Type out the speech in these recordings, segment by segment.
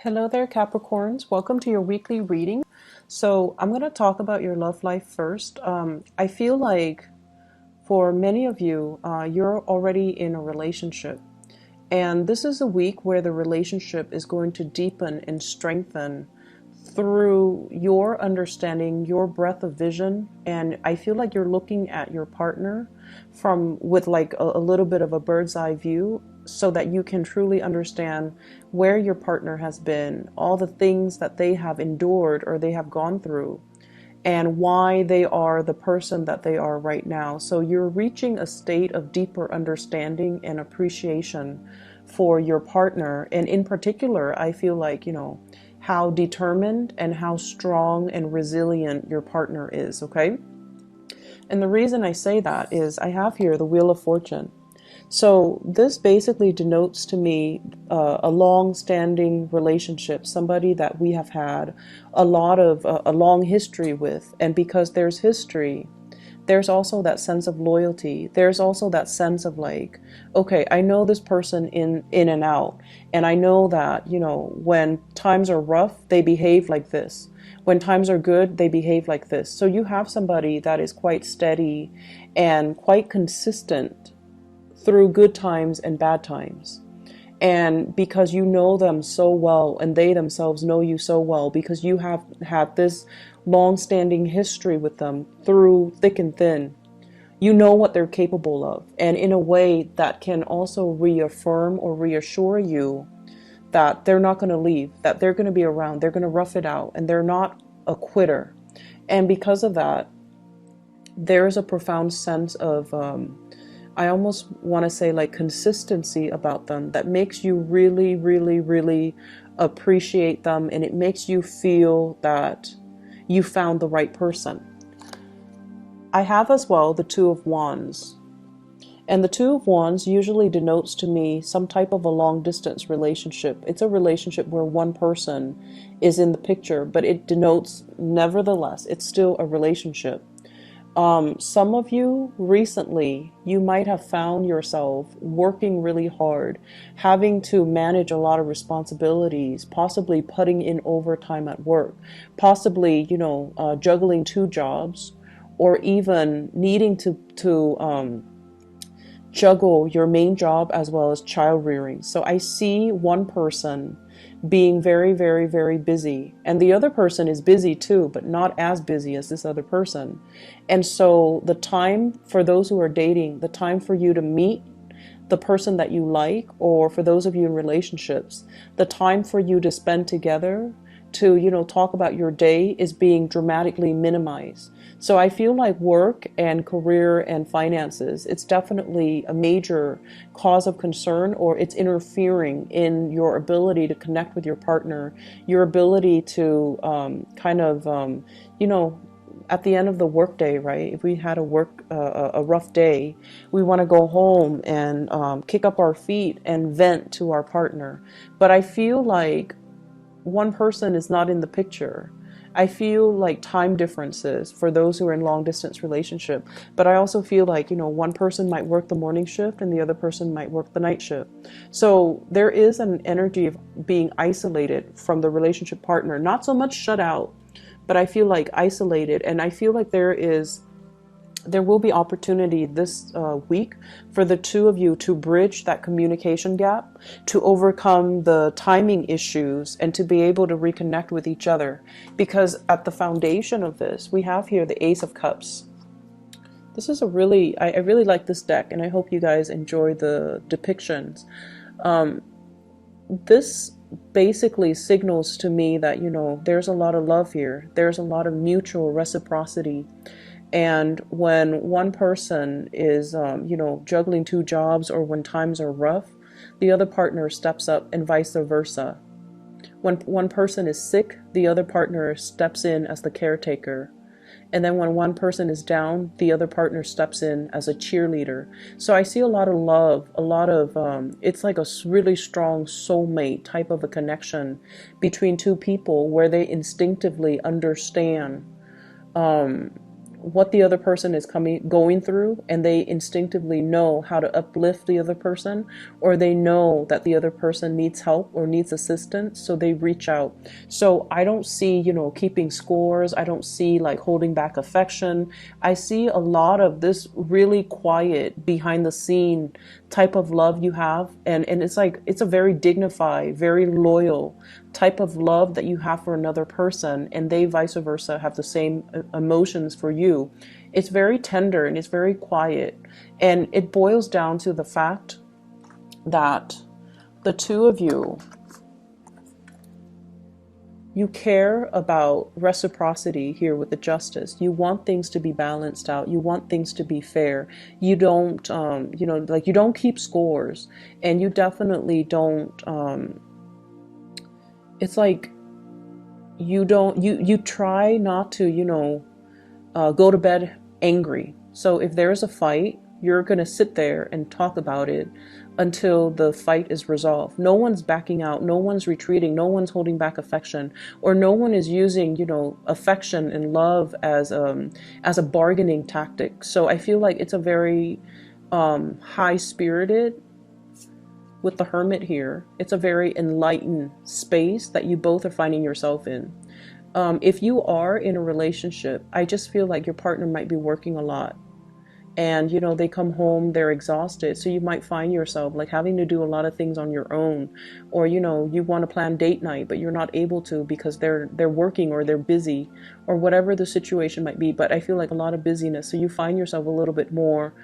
Hello there, Capricorns. Welcome to your weekly reading. So, I'm going to talk about your love life first. I feel like for many of you, you're already in a relationship. And this is a week where the relationship is going to deepen and strengthen through your understanding, your breadth of vision. And I feel like you're looking at your partner from with like a little bit of a bird's eye view so that you can truly understand where your partner has been, all the things that they have endured or they have gone through, and why they are the person that they are right now. So you're reaching a state of deeper understanding and appreciation for your partner. And in particular, I feel like, how determined and how strong and resilient your partner is, okay? And the reason I say that is I have here the Wheel of Fortune. So this basically denotes to me a long-standing relationship, somebody that we have had a long history with. And because there's history, there's also that sense of loyalty. There's also that sense of like, okay, I know this person in and out, and I know that, when times are rough, they behave like this. When times are good, they behave like this. So you have somebody that is quite steady and quite consistent through good times and bad times. And because you know them so well and they themselves know you so well, because you have had this long-standing history with them through thick and thin, you know what they're capable of. And in a way that can also reaffirm or reassure you that they're not going to leave, that they're going to be around, they're going to rough it out, and they're not a quitter. And because of that, there's a profound sense of I almost want to say like consistency about them that makes you really, really, really appreciate them, and it makes you feel that you found the right person. I have as well the Two of Wands. And the Two of Wands usually denotes to me some type of a long distance relationship. It's a relationship where one person is in the picture, but it denotes, nevertheless, it's still a relationship. Some of you recently, you might have found yourself working really hard, having to manage a lot of responsibilities, possibly putting in overtime at work, possibly, juggling two jobs, or even needing to juggle your main job as well as child rearing. So I see one person being very, very, very busy, and the other person is busy too, but not as busy as this other person. And so the time for those who are dating, the time for you to meet the person that you like, or for those of you in relationships, the time for you to spend together to, talk about your day is being dramatically minimized. So I feel like work and career and finances, it's definitely a major cause of concern, or it's interfering in your ability to connect with your partner, your ability to at the end of the workday, right? If we had a rough day, we want to go home and kick up our feet and vent to our partner. But I feel like one person is not in the picture. I feel like time differences for those who are in long distance relationship, but I also feel like, one person might work the morning shift and the other person might work the night shift. So there is an energy of being isolated from the relationship partner, not so much shut out, but I feel like isolated. And I feel like there will be opportunity this week for the two of you to bridge that communication gap, to overcome the timing issues, and to be able to reconnect with each other. Because at the foundation of this, we have here the Ace of Cups. This is I really like this deck, and I hope you guys enjoy the depictions. This basically signals to me that, there's a lot of love here. There's a lot of mutual reciprocity. And when one person is, juggling two jobs, or when times are rough, the other partner steps up, and vice versa. When one person is sick, the other partner steps in as the caretaker. And then when one person is down, the other partner steps in as a cheerleader. So I see a lot of love, a lot of, it's like a really strong soulmate type of a connection between two people where they instinctively understand what the other person is going through, and they instinctively know how to uplift the other person, or they know that the other person needs help or needs assistance, so they reach out. So I don't see, keeping scores. I don't see like holding back affection. I see a lot of this really quiet behind the scene type of love you have, and it's like it's a very dignified, very loyal type of love that you have for another person, and they vice versa have the same emotions for you. It's very tender and it's very quiet, and it boils down to the fact that the two of you care about reciprocity here with the justice. You want things to be balanced out. You want things to be fair. You don't, like you don't keep scores, and you definitely don't. It's like you don't. You try not to, go to bed angry. So if there's a fight, you're gonna sit there and talk about it until the fight is resolved. No one's backing out, no one's retreating, no one's holding back affection, or no one is using, affection and love as a bargaining tactic. So I feel like it's a very high spirited with the Hermit here. It's a very enlightened space that you both are finding yourself in. If you are in a relationship, I just feel like your partner might be working a lot, and they come home, they're exhausted, so you might find yourself like having to do a lot of things on your own, or you want to plan date night but you're not able to because they're working or they're busy, or whatever the situation might be. But I feel like a lot of busyness, so you find yourself a little bit more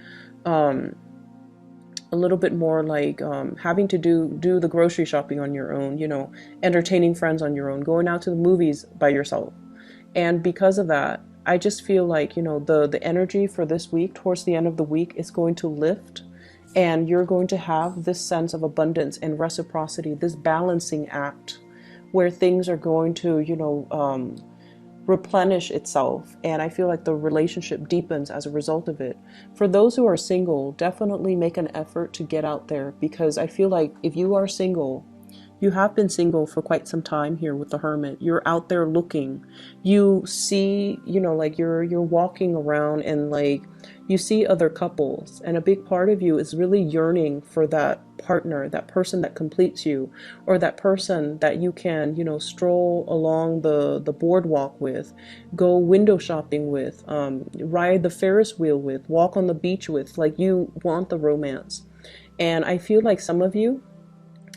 like having to do the grocery shopping on your own, entertaining friends on your own, going out to the movies by yourself. And because of that, I just feel like, the energy for this week, towards the end of the week, is going to lift, and you're going to have this sense of abundance and reciprocity, this balancing act where things are going to, replenish itself. And I feel like the relationship deepens as a result of it. For those who are single, definitely make an effort to get out there, because I feel like if you are single, you have been single for quite some time here with the Hermit. You're out there looking. You see, like you're walking around, and like you see other couples, and a big part of you is really yearning for that partner, that person that completes you, or that person that you can, stroll along the boardwalk with, go window shopping with, ride the Ferris wheel with, walk on the beach with. Like, you want the romance. And I feel like some of you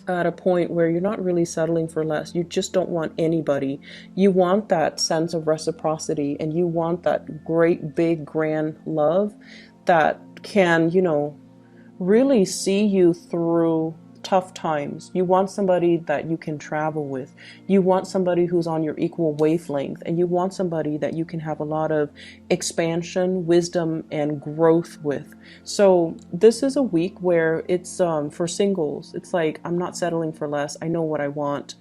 at a point where you're not really settling for less. You just don't want anybody. You want that sense of reciprocity, and you want that great, big, grand love that can, really see you through tough times. You want somebody that you can travel with. You want somebody who's on your equal wavelength, and you want somebody that you can have a lot of expansion, wisdom, and growth with. So this is a week where it's for singles. It's like, I'm not settling for less. I know what I want,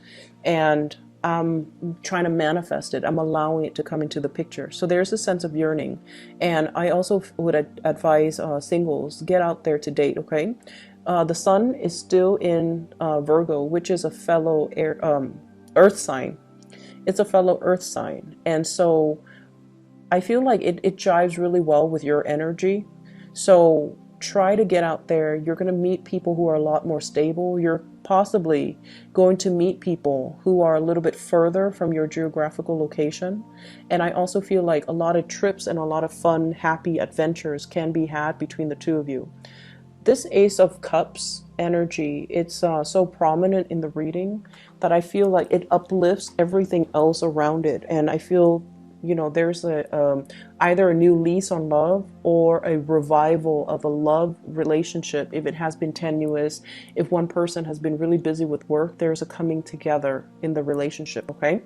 and I'm trying to manifest it. I'm allowing it to come into the picture. So there's a sense of yearning. And I also would advise singles, get out there to date, okay? The sun is still in Virgo, which is a fellow earth sign. It's a fellow earth sign. And so I feel like it jives really well with your energy. So try to get out there. You're going to meet people who are a lot more stable. You're possibly going to meet people who are a little bit further from your geographical location. And I also feel like a lot of trips and a lot of fun, happy adventures can be had between the two of you. This Ace of Cups energy, it's so prominent in the reading that I feel like it uplifts everything else around it. And I feel, there's either a new lease on love, or a revival of a love relationship. If it has been tenuous, if one person has been really busy with work, there's a coming together in the relationship, okay?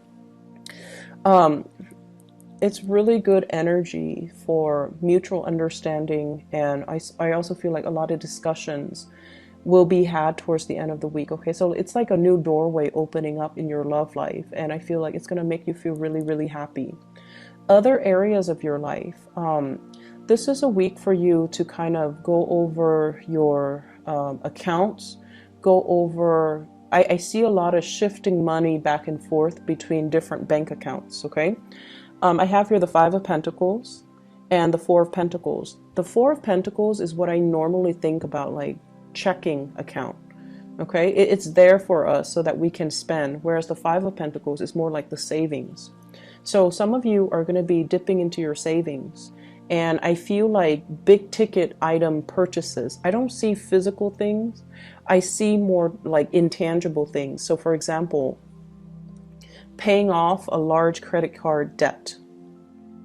It's really good energy for mutual understanding, and I also feel like a lot of discussions will be had towards the end of the week. Okay, so it's like a new doorway opening up in your love life, and I feel like it's going to make you feel really, really happy. Other areas of your life, this is a week for you to kind of go over your accounts, go over, I see a lot of shifting money back and forth between different bank accounts, okay? I have here the Five of Pentacles, and the Four of Pentacles. The Four of Pentacles is what I normally think about, like checking account. Okay, it's there for us so that we can spend, whereas the Five of Pentacles is more like the savings. So some of you are going to be dipping into your savings, and I feel like big ticket item purchases. I don't see physical things. I see more like intangible things. So for example, paying off a large credit card debt.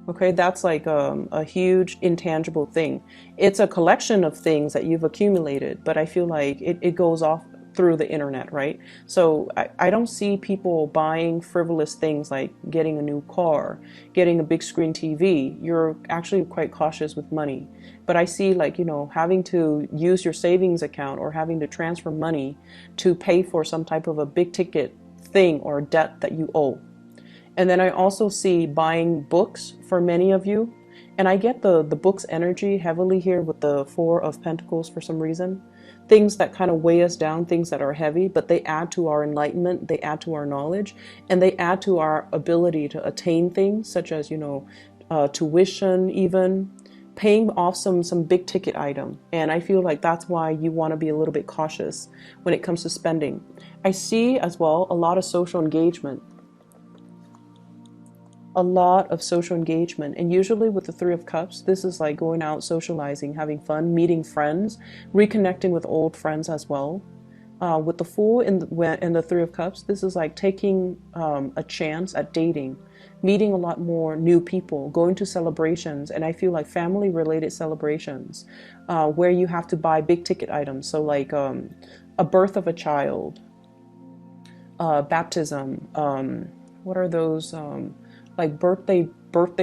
Okay, that's like a huge intangible thing. It's a collection of things that you've accumulated, but I feel like it goes off through the internet, right? So I don't see people buying frivolous things like getting a new car, getting a big screen TV. You're actually quite cautious with money. But I see, like, you know, having to use your savings account or having to transfer money to pay for some type of a big ticket thing or debt that you owe. And then I also see buying books for many of you. And I get the books energy heavily here with the Four of Pentacles for some reason. Things that kind of weigh us down, things that are heavy, but they add to our enlightenment, they add to our knowledge, and they add to our ability to attain things such as, you know, tuition, even paying off some big ticket item. And I feel like that's why you want to be a little bit cautious when it comes to spending. I see as well a lot of social engagement. A lot of social engagement, and usually with the Three of Cups, this is like going out, socializing, having fun, meeting friends, reconnecting with old friends as well. With the Fool and the Three of Cups, this is like taking a chance at dating, meeting a lot more new people, going to celebrations, and I feel like family related celebrations where you have to buy big ticket items. So like a birth of a child, baptism, what are those? Like birthday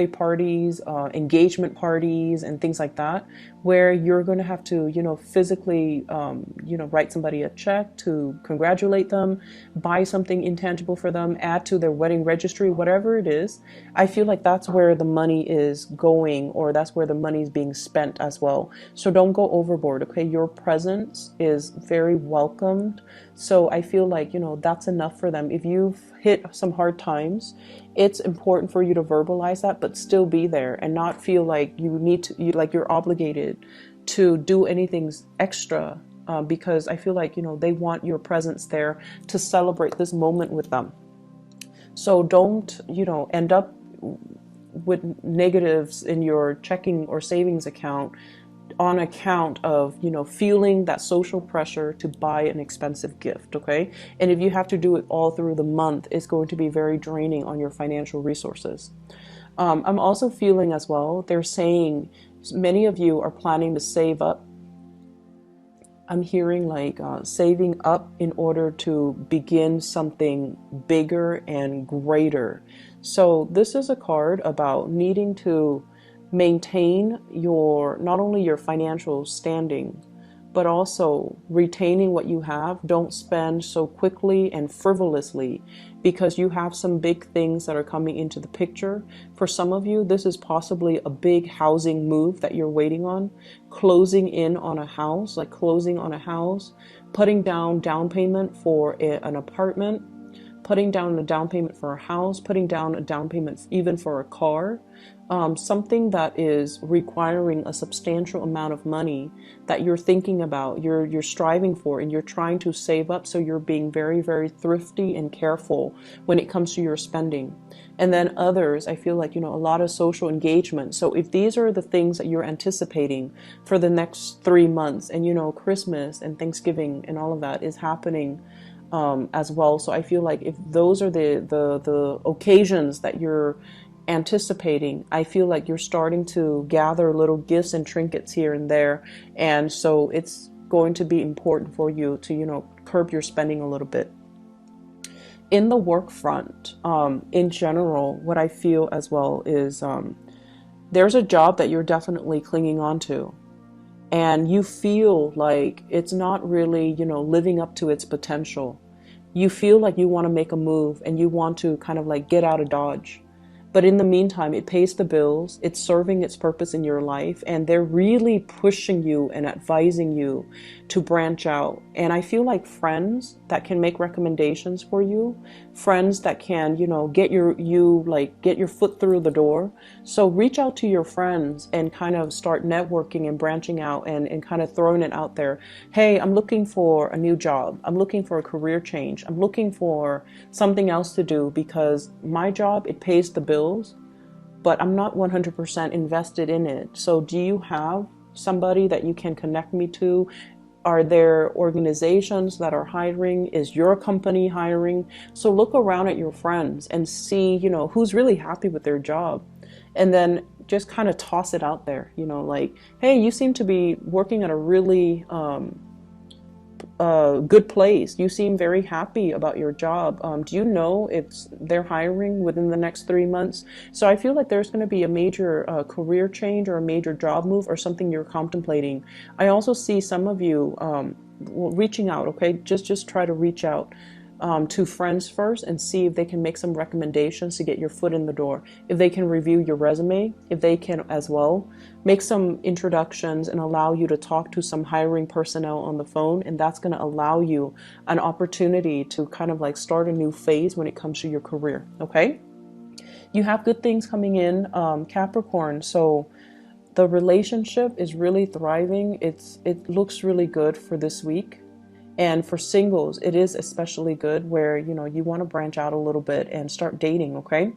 parties, engagement parties, and things like that, where you're going to have to, you know, physically, you know, write somebody a check to congratulate them, buy something intangible for them, add to their wedding registry, whatever it is. I feel like that's where the money is going, or that's where the money is being spent as well. So don't go overboard, okay? Your presence is very welcomed. So I feel like, you know, that's enough for them. If you've hit some hard times, it's important for you to verbalize that, but still be there and not feel like you need to, like you're obligated to do anything extra, because I feel like, you know, they want your presence there to celebrate this moment with them. So don't, you know, end up with negatives in your checking or savings account on account of, you know, feeling that social pressure to buy an expensive gift, okay? And if you have to do it all through the month, it's going to be very draining on your financial resources. I'm also feeling as well, they're saying many of you are planning to save up. I'm hearing like saving up in order to begin something bigger and greater. So this is a card about needing to maintain your, not only your financial standing, but also retaining what you have. Don't spend so quickly and frivolously, because you have some big things that are coming into the picture. For some of you, this is possibly a big housing move that you're waiting on, closing in on a house, like closing on a house, putting down payment for an apartment, putting down a down payment for a house, putting down a down payment even for a car. Something that is requiring a substantial amount of money that you're thinking about, you're striving for, and you're trying to save up. So you're being very, very thrifty and careful when it comes to your spending. And then others, I feel like, you know, a lot of social engagement. So if these are the things that you're anticipating for the next 3 months, and, you know, Christmas and Thanksgiving and all of that is happening as well. So I feel like if those are the occasions that you're anticipating, I feel like you're starting to gather little gifts and trinkets here and there. And so it's going to be important for you to, you know, curb your spending a little bit. In the work front, in general, what I feel as well is there's a job that you're definitely clinging on to, and you feel like it's not really, you know, living up to its potential. You feel like you want to make a move and you want to kind of like get out of Dodge. But in the meantime, it pays the bills, it's serving its purpose in your life, and they're really pushing you and advising you to branch out. And I feel like friends that can make recommendations for you, friends that can, get get your foot through the door. So reach out to your friends and kind of start networking and branching out and kind of throwing it out there. Hey, I'm looking for a new job. I'm looking for a career change. I'm looking for something else to do because my job, it pays the bills, but I'm not 100% invested in it. So do you have somebody that you can connect me to? Are there organizations that are hiring? Is your company hiring? So look around at your friends and see, who's really happy with their job. And then just kind of toss it out there, like, hey, you seem to be working at a really good place. You seem very happy about your job. Do you know if they're hiring within the next 3 months? So I feel like there's going to be a major career change or a major job move or something you're contemplating. I also see some of you reaching out. Okay, just try to reach out to friends first and see if they can make some recommendations to get your foot in the door. If they can review your resume, if they can as well make some introductions and allow you to talk to some hiring personnel on the phone, and that's going to allow you an opportunity to kind of like start a new phase when it comes to your career. Okay, you have good things coming in, Capricorn. So the relationship is really thriving. It looks really good for this week. And for singles, it is especially good where, you want to branch out a little bit and start dating, okay?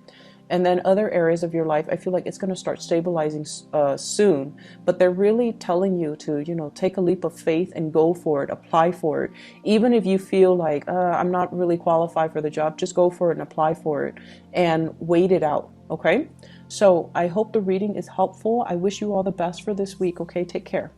And then other areas of your life, I feel like it's going to start stabilizing soon. But they're really telling you to, take a leap of faith and go for it, apply for it. Even if you feel like, I'm not really qualified for the job, just go for it and apply for it and wait it out, okay? So I hope the reading is helpful. I wish you all the best for this week, okay? Take care.